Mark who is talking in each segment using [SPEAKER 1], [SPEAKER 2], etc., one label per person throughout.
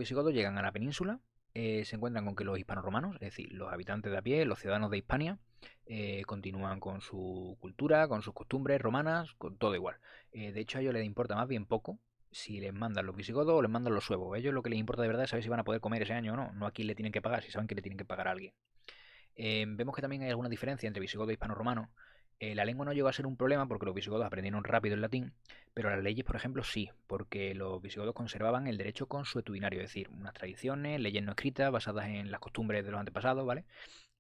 [SPEAKER 1] visigodos llegan a la península, se encuentran con que los hispanoromanos, es decir, los habitantes de a pie, los ciudadanos de Hispania, continúan con su cultura, con sus costumbres romanas, con todo igual. De hecho, a ellos les importa más bien poco si les mandan los visigodos o les mandan los suevos. A ellos lo que les importa de verdad es saber si van a poder comer ese año o no, no a quién le tienen que pagar, si saben que le tienen que pagar a alguien. Vemos que también hay alguna diferencia entre visigodo y hispano-romano. La lengua no llegó a ser un problema porque los visigodos aprendieron rápido el latín, pero las leyes, por ejemplo, sí, porque los visigodos conservaban el derecho consuetudinario, es decir, unas tradiciones, leyes no escritas basadas en las costumbres de los antepasados, ¿vale?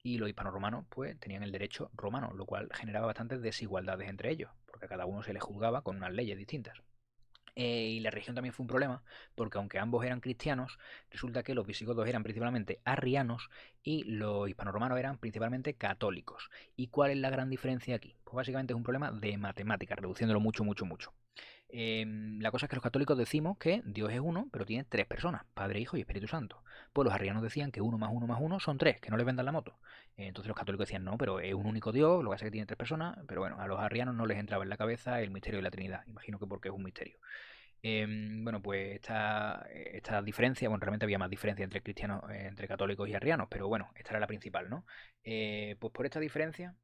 [SPEAKER 1] Y los hispano-romanos, pues, tenían el derecho romano, lo cual generaba bastantes desigualdades entre ellos, porque a cada uno se le juzgaba con unas leyes distintas. Y la religión también fue un problema, porque aunque ambos eran cristianos, resulta que los visigodos eran principalmente arrianos y los hispanoromanos eran principalmente católicos. ¿Y cuál es la gran diferencia aquí? Pues básicamente es un problema de matemáticas, reduciéndolo mucho, mucho, mucho. La cosa es que los católicos decimos que Dios es uno, pero tiene tres personas, Padre, Hijo y Espíritu Santo. Pues los arrianos decían que uno más uno son tres, que no les vendan la moto. Entonces los católicos decían, no, pero es un único Dios, lo que pasa es que tiene tres personas, pero bueno, a los arrianos no les entraba en la cabeza el misterio de la Trinidad. Imagino que porque es un misterio. Bueno, pues esta diferencia, bueno, realmente había más diferencia entre cristianos, entre católicos y arrianos, pero bueno, esta era la principal, ¿no? Pues por esta diferencia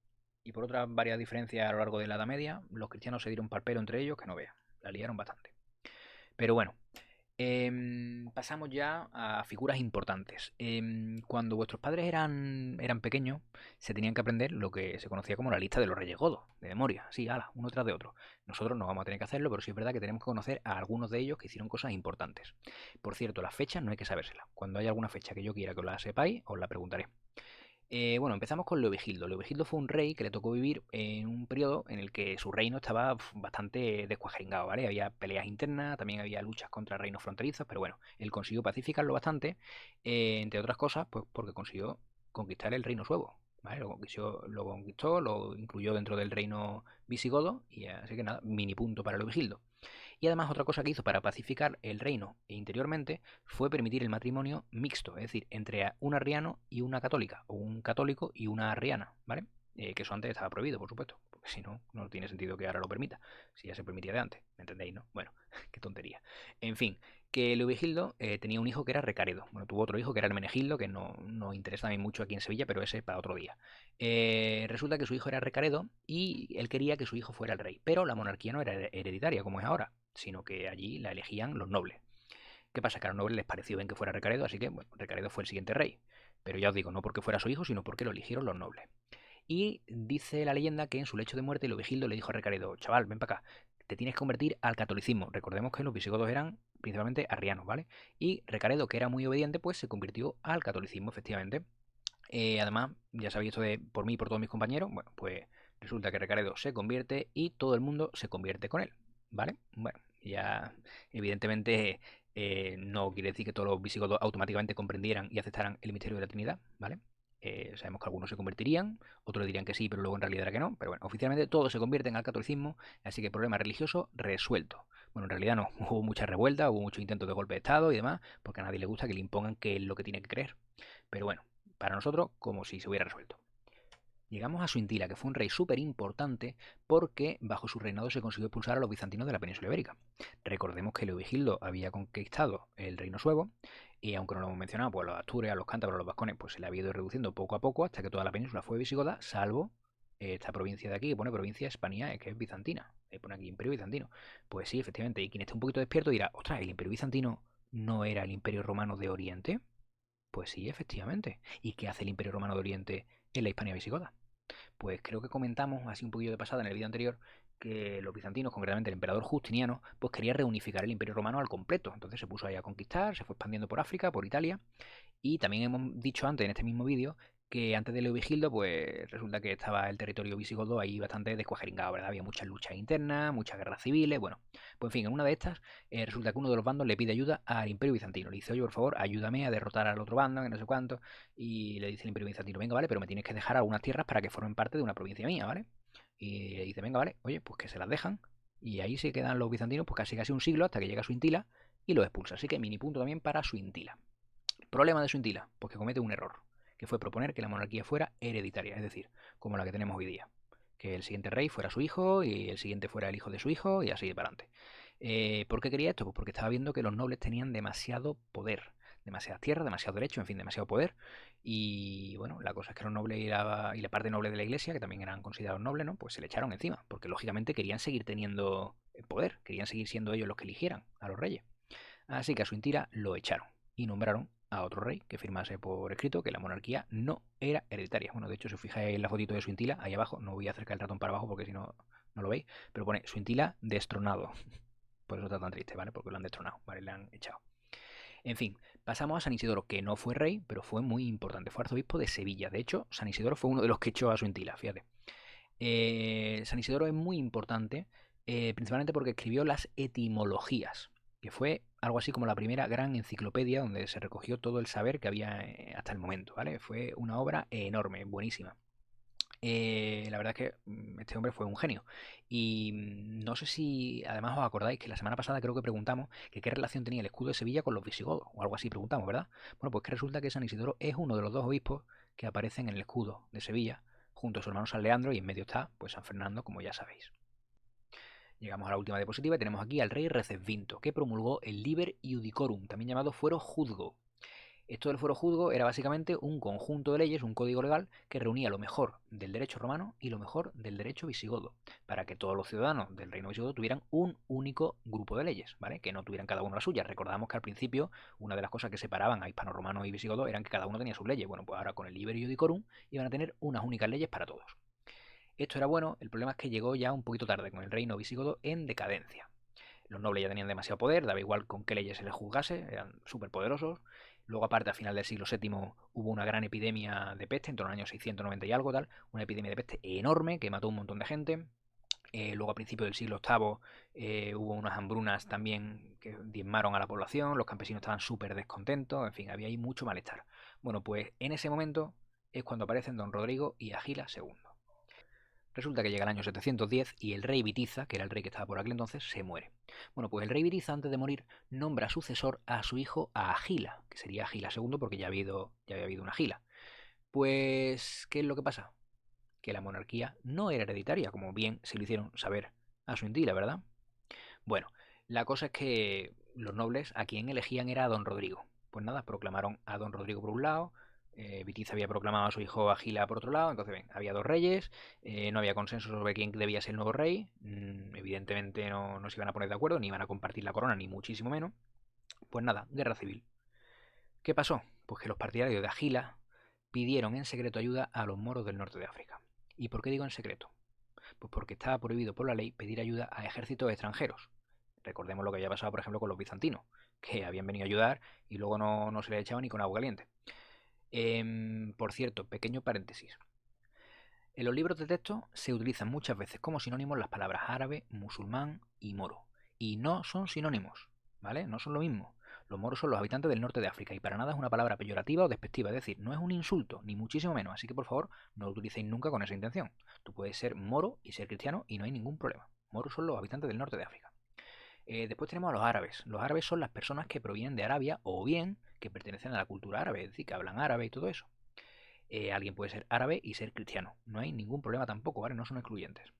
[SPEAKER 1] y por otras varias diferencias a lo largo de la Edad Media, los cristianos se dieron pal entre ellos, que no vean, la liaron bastante. Pero bueno, pasamos ya a figuras importantes. Cuando vuestros padres eran pequeños, se tenían que aprender lo que se conocía como la lista de los reyes godos, de memoria, sí, ala, uno tras de otro. Nosotros no vamos a tener que hacerlo, pero sí es verdad que tenemos que conocer a algunos de ellos que hicieron cosas importantes. Por cierto, las fechas no hay que sabérselas. Cuando haya alguna fecha que yo quiera que os la sepáis, os la preguntaré. Bueno, empezamos con Leovigildo. Leovigildo fue un rey que le tocó vivir en un periodo en el que su reino estaba bastante descuajeringado, ¿vale? Había peleas internas, también había luchas contra reinos fronterizos, pero bueno, él consiguió pacificarlo bastante, entre otras cosas, pues porque consiguió conquistar el reino suevo, ¿vale? Lo conquistó, lo incluyó dentro del reino visigodo, y así que nada, mini punto para Leovigildo. Y además otra cosa que hizo para pacificar el reino e interiormente fue permitir el matrimonio mixto, es decir, entre un arriano y una católica, o un católico y una arriana, ¿vale? Que eso antes estaba prohibido, por supuesto, porque si no, no tiene sentido que ahora lo permita, si ya se permitía de antes, ¿me entendéis, no? Bueno, qué tontería. En fin, que Leovigildo tenía un hijo que era Recaredo, bueno, tuvo otro hijo que era Hermenegildo, que no interesa a mí mucho aquí en Sevilla, pero ese es para otro día. Resulta que su hijo era Recaredo y él quería que su hijo fuera el rey, pero la monarquía no era hereditaria como es ahora, sino que allí la elegían los nobles. ¿Qué pasa? Que a los nobles les pareció bien que fuera Recaredo, así que bueno, Recaredo fue el siguiente rey. Pero ya os digo, no porque fuera su hijo, sino porque lo eligieron los nobles. Y dice la leyenda que en su lecho de muerte Leovigildo le dijo a Recaredo, chaval, ven para acá, te tienes que convertir al catolicismo. Recordemos que los visigodos eran principalmente arrianos, ¿vale? Y Recaredo, que era muy obediente, pues se convirtió al catolicismo, efectivamente. Además, ya sabéis esto de por mí y por todos mis compañeros, bueno, pues resulta que Recaredo se convierte y todo el mundo se convierte con él, ¿vale? Bueno, ya evidentemente no quiere decir que todos los visigodos automáticamente comprendieran y aceptaran el misterio de la Trinidad, ¿vale? Sabemos que algunos se convertirían, otros dirían que sí, pero luego en realidad era que no, pero bueno, oficialmente todos se convierten al catolicismo, así que el problema religioso resuelto. Bueno, en realidad no, hubo mucha revuelta, hubo muchos intentos de golpe de Estado y demás, porque a nadie le gusta que le impongan qué es lo que tiene que creer. Pero bueno, para nosotros como si se hubiera resuelto. Llegamos a Suintila, que fue un rey súper importante porque bajo su reinado se consiguió expulsar a los bizantinos de la península ibérica. Recordemos que Leovigildo había conquistado el reino suevo y aunque no lo hemos mencionado, pues los astures, los cántabros, los vascones, pues se le había ido reduciendo poco a poco hasta que toda la península fue visigoda, salvo esta provincia de aquí que pone provincia de Hispania, que es bizantina. Pone aquí imperio bizantino. Pues sí, efectivamente, y quien esté un poquito despierto dirá, ostras, el imperio bizantino no era el imperio romano de Oriente. Pues sí, efectivamente. ¿Y qué hace el Imperio Romano de Oriente en la Hispania visigoda? Pues creo que comentamos así un poquillo de pasada en el vídeo anterior que los bizantinos, concretamente el emperador Justiniano, pues quería reunificar el Imperio Romano al completo. Entonces se puso ahí a conquistar, se fue expandiendo por África, por Italia y también hemos dicho antes en este mismo vídeo que antes de Leovigildo, pues resulta que estaba el territorio visigodo ahí bastante descuajeringado, ¿verdad? Había muchas luchas internas, muchas guerras civiles, bueno. Pues en fin, en una de estas, resulta que uno de los bandos le pide ayuda al Imperio Bizantino. Le dice, oye, por favor, ayúdame a derrotar al otro bando, que no sé cuánto. Y le dice el Imperio Bizantino, venga, vale, pero me tienes que dejar algunas tierras para que formen parte de una provincia mía, ¿vale? Y le dice, venga, vale, oye, pues que se las dejan. Y ahí se quedan los bizantinos, pues casi un siglo hasta que llega Suintila y los expulsa. Así que mini punto también para Suintila. Problema de Suintila, pues que comete un error, que fue proponer que la monarquía fuera hereditaria, es decir, como la que tenemos hoy día. Que el siguiente rey fuera su hijo y el siguiente fuera el hijo de su hijo y así para adelante. ¿Por qué quería esto? Pues porque estaba viendo que los nobles tenían demasiado poder. demasiadas tierras, demasiado derecho, en fin, demasiado poder. Y bueno, la cosa es que los nobles y la parte noble de la iglesia, que también eran considerados nobles, ¿no? Pues se le echaron encima, porque lógicamente querían seguir teniendo poder, querían seguir siendo ellos los que eligieran a los reyes. Así que a Suintila lo echaron y nombraron a otro rey que firmase por escrito que la monarquía no era hereditaria. Bueno, de hecho, si os fijáis en la fotito de Suintila, ahí abajo, no voy a acercar el ratón para abajo porque si no, no lo veis, pero pone Suintila destronado. Por eso está tan triste, ¿vale? Porque lo han destronado, ¿vale? Le han echado. En fin, pasamos a San Isidoro, que no fue rey, pero fue muy importante. Fue arzobispo de Sevilla. De hecho, San Isidoro fue uno de los que echó a Suintila, fíjate. San Isidoro es muy importante, principalmente porque escribió las etimologías, que fue algo así como la primera gran enciclopedia donde se recogió todo el saber que había hasta el momento, ¿vale? Fue una obra enorme, buenísima. La verdad es que este hombre fue un genio. Y no sé si además os acordáis que la semana pasada creo que preguntamos que qué relación tenía el escudo de Sevilla con los visigodos, o algo así preguntamos, ¿verdad? Bueno, pues que resulta que San Isidoro es uno de los dos obispos que aparecen en el escudo de Sevilla, junto a su hermano San Leandro, y en medio está pues San Fernando, como ya sabéis. Llegamos a la última diapositiva y tenemos aquí al rey Recesvinto, que promulgó el Liber Iudicorum, también llamado Fuero Juzgo. Esto del fuero juzgo era básicamente un conjunto de leyes, un código legal que reunía lo mejor del derecho romano y lo mejor del derecho visigodo, para que todos los ciudadanos del reino visigodo tuvieran un único grupo de leyes, ¿vale? Que no tuvieran cada uno las suyas. Recordamos que al principio una de las cosas que separaban a hispano-romano y visigodo eran que cada uno tenía sus leyes. Bueno, pues ahora con el Liber Iudicorum iban a tener unas únicas leyes para todos. Esto era bueno, el problema es que llegó ya un poquito tarde, con el reino visigodo en decadencia. Los nobles ya tenían demasiado poder, daba igual con qué leyes se les juzgase, eran súper poderosos. Luego, aparte, a final del siglo VII hubo una gran epidemia de peste, en torno al año 690 y algo tal, una epidemia de peste enorme que mató un montón de gente. Luego, a principios del siglo VIII, hubo unas hambrunas también que diezmaron a la población, los campesinos estaban súper descontentos, en fin, había ahí mucho malestar. Bueno, pues en ese momento es cuando aparecen Don Rodrigo y Agila II. Resulta que llega el año 710 y el rey Bitiza, que era el rey que estaba por aquel entonces, se muere. Bueno, pues el rey Bitiza, antes de morir, nombra sucesor a su hijo a Agila, que sería Agila II porque ya había habido una Agila. Pues, ¿qué es lo que pasa? Que la monarquía no era hereditaria, como bien se lo hicieron saber a su indila, ¿verdad? Bueno, la cosa es que los nobles a quien elegían era a don Rodrigo. Pues nada, proclamaron a don Rodrigo por un lado, Bitiza había proclamado a su hijo Agila por otro lado, entonces ven, había dos reyes, no había consenso sobre quién debía ser el nuevo rey, evidentemente no se iban a poner de acuerdo, ni iban a compartir la corona, ni muchísimo menos. Pues nada, guerra civil. ¿Qué pasó? Pues que los partidarios de Agila pidieron en secreto ayuda a los moros del norte de África. ¿Y por qué digo en secreto? Pues porque estaba prohibido por la ley pedir ayuda a ejércitos extranjeros. Recordemos lo que había pasado, por ejemplo, con los bizantinos, que habían venido a ayudar y luego no se les echaba ni con agua caliente. Por cierto, pequeño paréntesis. En los libros de texto se utilizan muchas veces como sinónimos las palabras árabe, musulmán y moro. Y no son sinónimos, ¿vale? No son lo mismo. Los moros son los habitantes del norte de África y para nada es una palabra peyorativa o despectiva, es decir, no es un insulto, ni muchísimo menos, así que por favor no lo utilicéis nunca con esa intención. Tú puedes ser moro y ser cristiano y no hay ningún problema. Moros son los habitantes del norte de África. Después tenemos a los árabes. Los árabes son las personas que provienen de Arabia o bien que pertenecen a la cultura árabe, es decir, que hablan árabe y todo eso. Alguien puede ser árabe y ser cristiano. No hay ningún problema tampoco, ¿vale? No son excluyentes.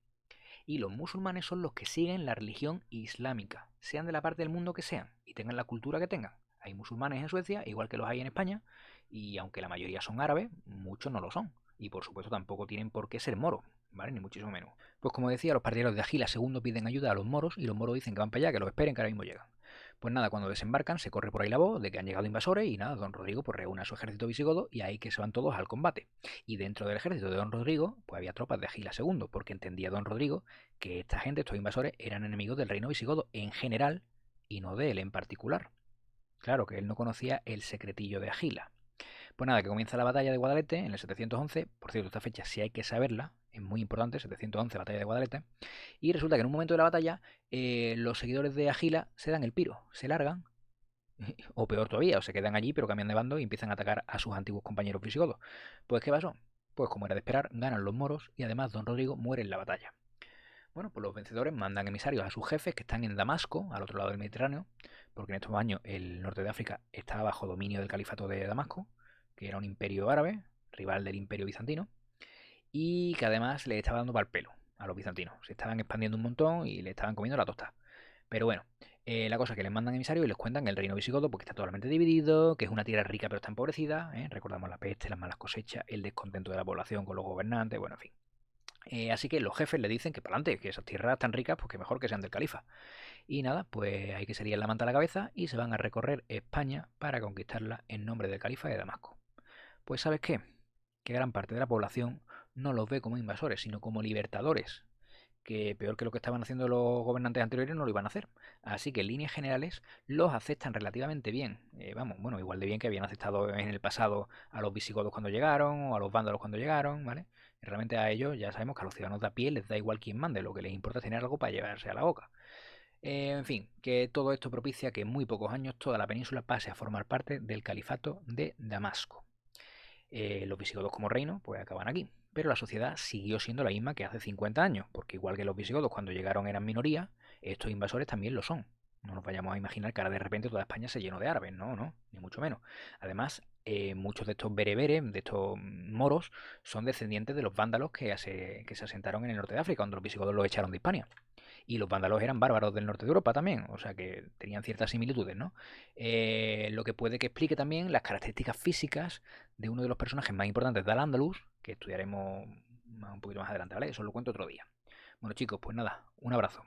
[SPEAKER 1] Y los musulmanes son los que siguen la religión islámica, sean de la parte del mundo que sean y tengan la cultura que tengan. Hay musulmanes en Suecia, igual que los hay en España, y aunque la mayoría son árabes, muchos no lo son. Y por supuesto tampoco tienen por qué ser moros, ¿vale? Ni muchísimo menos. Pues como decía, los partidarios de Agila II piden ayuda a los moros y los moros dicen que van para allá, que los esperen, que ahora mismo llegan. Pues nada, cuando desembarcan se corre por ahí la voz de que han llegado invasores y nada, don Rodrigo pues reúne a su ejército visigodo y ahí que se van todos al combate. Y dentro del ejército de don Rodrigo pues había tropas de Agila II, porque entendía don Rodrigo que esta gente, estos invasores, eran enemigos del reino visigodo en general y no de él en particular. Claro que él no conocía el secretillo de Agila. Pues nada, que comienza la batalla de Guadalete en el 711. Por cierto, esta fecha sí hay que saberla, es muy importante, 711, batalla de Guadalete. Y resulta que en un momento de la batalla, los seguidores de Agila se dan el piro, se largan, o peor todavía, o se quedan allí pero cambian de bando y empiezan a atacar a sus antiguos compañeros visigodos. Pues ¿qué pasó? Pues como era de esperar, ganan los moros y además don Rodrigo muere en la batalla. Bueno, pues los vencedores mandan emisarios a sus jefes que están en Damasco, al otro lado del Mediterráneo, porque en estos años el norte de África estaba bajo dominio del califato de Damasco, que era un imperio árabe, rival del imperio bizantino, y que además le estaba dando pal pelo a los bizantinos. Se estaban expandiendo un montón y le estaban comiendo la tosta. Pero bueno, la cosa es que les mandan emisarios y les cuentan que el reino visigodo porque está totalmente dividido, que es una tierra rica pero está empobrecida, ¿eh? Recordamos la peste, las malas cosechas, el descontento de la población con los gobernantes, bueno, en fin. Así que los jefes le dicen que para adelante, que esas tierras tan ricas, pues que mejor que sean del califa. Y nada, pues hay que salir la manta a la cabeza y se van a recorrer España para conquistarla en nombre del califa de Damasco. Pues ¿sabes qué? Que gran parte de la población no los ve como invasores, sino como libertadores, que peor que lo que estaban haciendo los gobernantes anteriores no lo iban a hacer. Así que en líneas generales los aceptan relativamente bien. Vamos, bueno, igual de bien que habían aceptado en el pasado a los visigodos cuando llegaron o a los vándalos cuando llegaron, ¿vale? Y realmente a ellos ya sabemos que a los ciudadanos de a pie les da igual quién mande, lo que les importa es tener algo para llevarse a la boca. En fin, que todo esto propicia que en muy pocos años toda la península pase a formar parte del califato de Damasco. Los visigodos como reino pues acaban aquí, pero la sociedad siguió siendo la misma que hace 50 años, porque igual que los visigodos cuando llegaron eran minoría, estos invasores también lo son. No nos vayamos a imaginar que ahora de repente toda España se llenó de árabes, no, no, ni mucho menos. Además, muchos de estos bereberes, de estos moros, son descendientes de los vándalos que se asentaron en el norte de África, cuando los visigodos los echaron de Hispania. Y los vándalos eran bárbaros del norte de Europa también, o sea que tenían ciertas similitudes, ¿no? Lo que puede que explique también las características físicas de uno de los personajes más importantes de Al-Ándalus, que estudiaremos un poquito más adelante, ¿vale? Eso lo cuento otro día. Bueno chicos, pues nada, un abrazo.